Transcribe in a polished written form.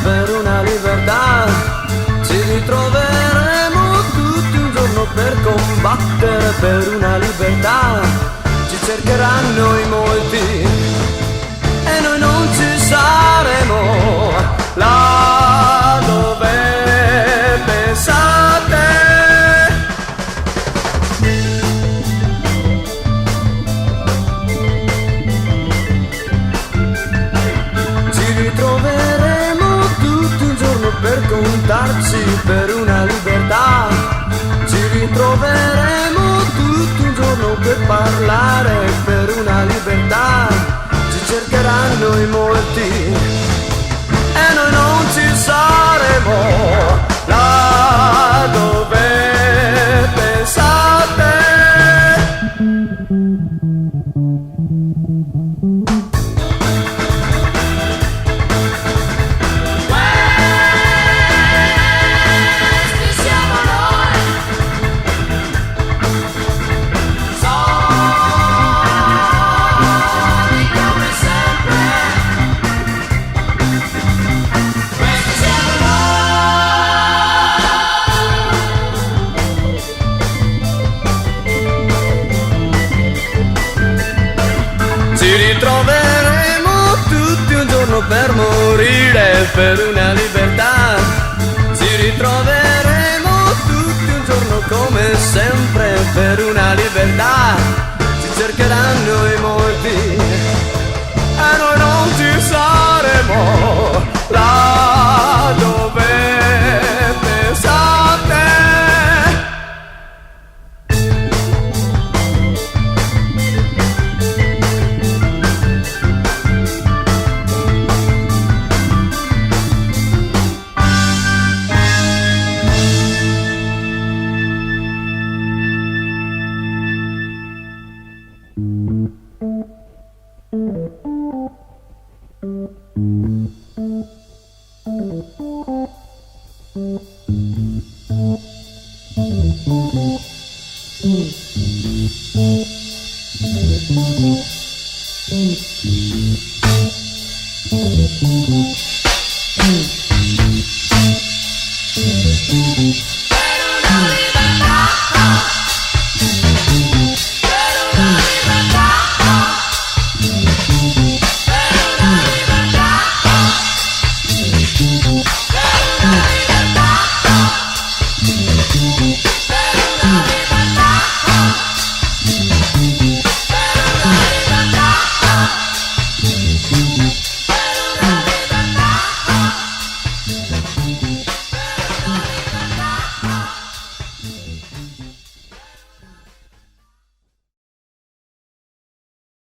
Per una libertà ci ritroveremo tutti un giorno per combattere per una libertà. Ci cercheranno in molti e noi non ci saremo là dove pensate. Ci ritroveremo per contarci per una libertà. Ci ritroveremo tutto un giorno per parlare per una libertà. Ci cercheranno in molti e noi non ci saremo là dove pensate. Ci ritroveremo tutti un giorno per morire per una libertà. Ci ritroveremo tutti un giorno come sempre per una libertà. Ci cercheranno in molti e noi non ci saremo là dove pensate.